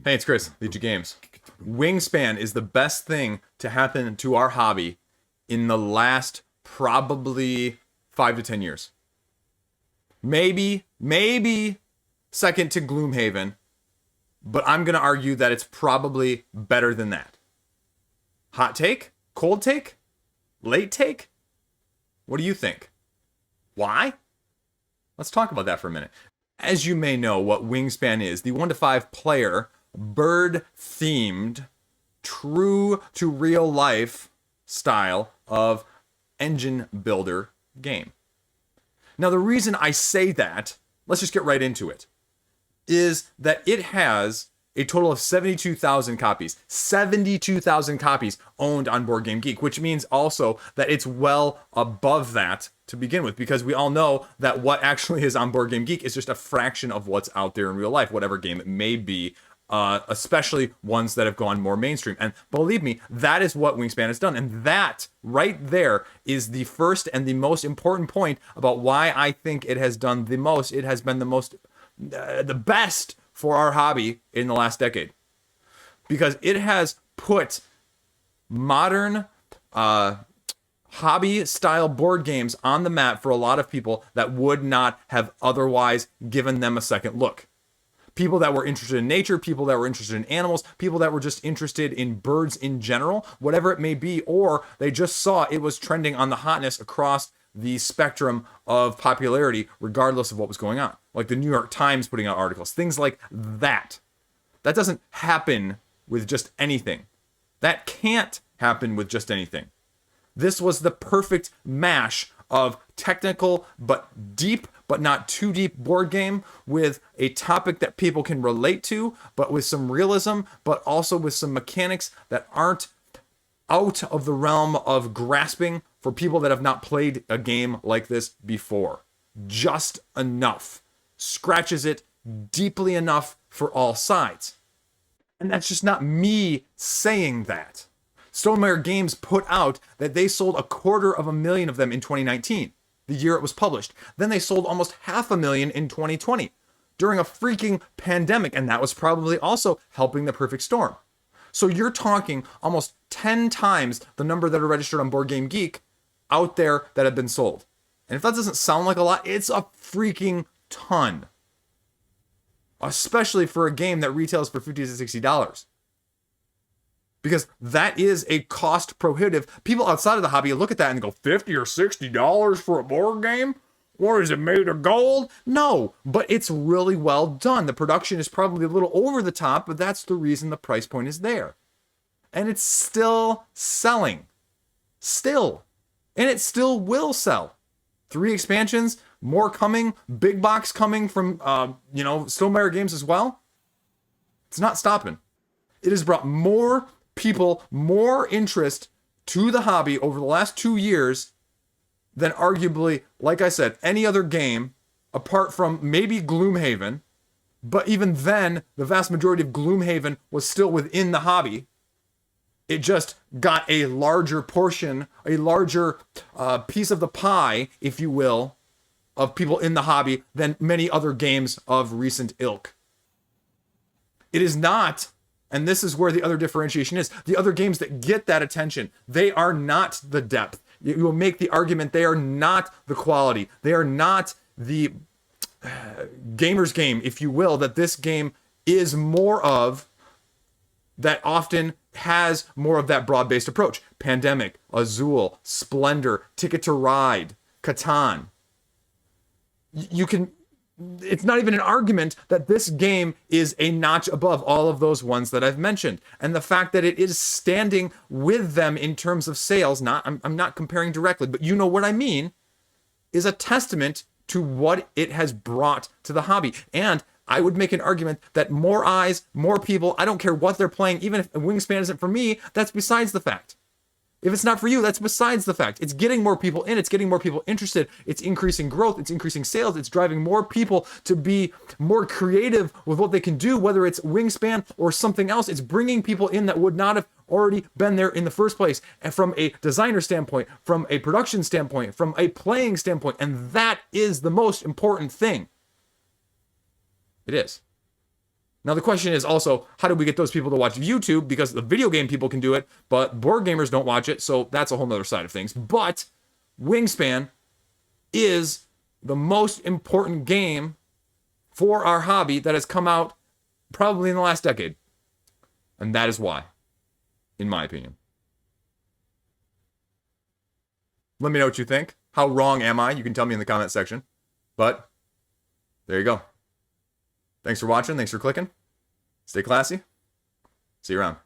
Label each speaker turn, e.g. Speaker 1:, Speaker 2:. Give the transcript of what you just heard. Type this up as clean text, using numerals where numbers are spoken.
Speaker 1: Hey, it's Chris, Liege Games. Wingspan is the best thing to happen to our hobby in the last probably 5 to 10 years. Maybe second to Gloomhaven, but I'm going to argue that it's probably better than that. Hot take? Cold take? Late take? What do you think? Why? Let's talk about that for a minute. As you may know, what Wingspan is, the 1 to 5 player, bird-themed, true to real life style of engine builder game. Now, the reason I say that, let's just get right into it, is that it has a total of 72,000 copies. 72,000 copies owned on Board Game Geek, which means also that it's well above that to begin with, because we all know that what actually is on Board Game Geek is just a fraction of what's out there in real life, whatever game it may be, especially ones that have gone more mainstream. And believe me, that is what Wingspan has done. And that right there is the first and the most important point about why I think it has done the most. It has been the best for our hobby in the last decade, because it has put modern hobby style board games on the map for a lot of people that would not have otherwise given them a second look. People that were interested in nature, people that were interested in animals, people that were just interested in birds in general, whatever it may be, or they just saw it was trending on the hotness across the spectrum of popularity, regardless of what was going on. Like the New York Times putting out articles, things like that. That doesn't happen with just anything. That can't happen with just anything. This was the perfect mash of technical but deep, but not too deep board game with a topic that people can relate to, but with some realism, but also with some mechanics that aren't out of the realm of grasping for people that have not played a game like this before. Just enough. Scratches it deeply enough for all sides. And that's just not me saying that. Stonemaier Games put out that they sold 250,000 of them in 2019, the year it was published. Then they sold almost 500,000 in 2020 during a freaking pandemic, and that was probably also helping the perfect storm. So you're talking almost 10 times the number that are registered on Board Game Geek out there that have been sold. And if that doesn't sound like a lot, it's a freaking ton. Especially for a game that retails for $50 to $60. Because that is a cost prohibitive. People outside of the hobby look at that and go, $50 or $60 for a board game? Or is it made of gold? No, but it's really well done. The production is probably a little over the top, but that's the reason the price point is there. And it's still selling. Still. And it still will sell. 3 expansions, more coming, big box coming from, Stonemaier Games as well. It's not stopping. It has brought more people, more interest to the hobby over the last 2 years than arguably, like I said, any other game apart from maybe Gloomhaven. But even then, the vast majority of Gloomhaven was still within the hobby. It just got a larger portion, a larger piece of the pie, if you will, of people in the hobby than many other games of recent ilk. It is not, and this is where the other differentiation is, the other games that get that attention, they are not the depth. You will make the argument they are not the quality. They are not the gamer's game, if you will, that this game is more of, that often has more of that broad-based approach. Pandemic, Azul, Splendor, Ticket to Ride, Catan. It's not even an argument that this game is a notch above all of those ones that I've mentioned. And the fact that it is standing with them in terms of sales, I'm not comparing directly, but you know what I mean, is a testament to what it has brought to the hobby. And I would make an argument that more eyes, more people, I don't care what they're playing, even if Wingspan isn't for me, that's besides the fact. If it's not for you, that's besides the fact. It's getting more people in, it's getting more people interested, it's increasing growth, it's increasing sales, it's driving more people to be more creative with what they can do, whether it's Wingspan or something else. It's bringing people in that would not have already been there in the first place. And from a designer standpoint, from a production standpoint, from a playing standpoint, and that is the most important thing. It is. Now, the question is also, how do we get those people to watch YouTube? Because the video game people can do it, but board gamers don't watch it, so that's a whole nother side of things. But Wingspan is the most important game for our hobby that has come out probably in the last decade. And that is why, in my opinion. Let me know what you think. How wrong am I? You can tell me in the comment section. But there you go. Thanks for watching. Thanks for clicking. Stay classy. See you around.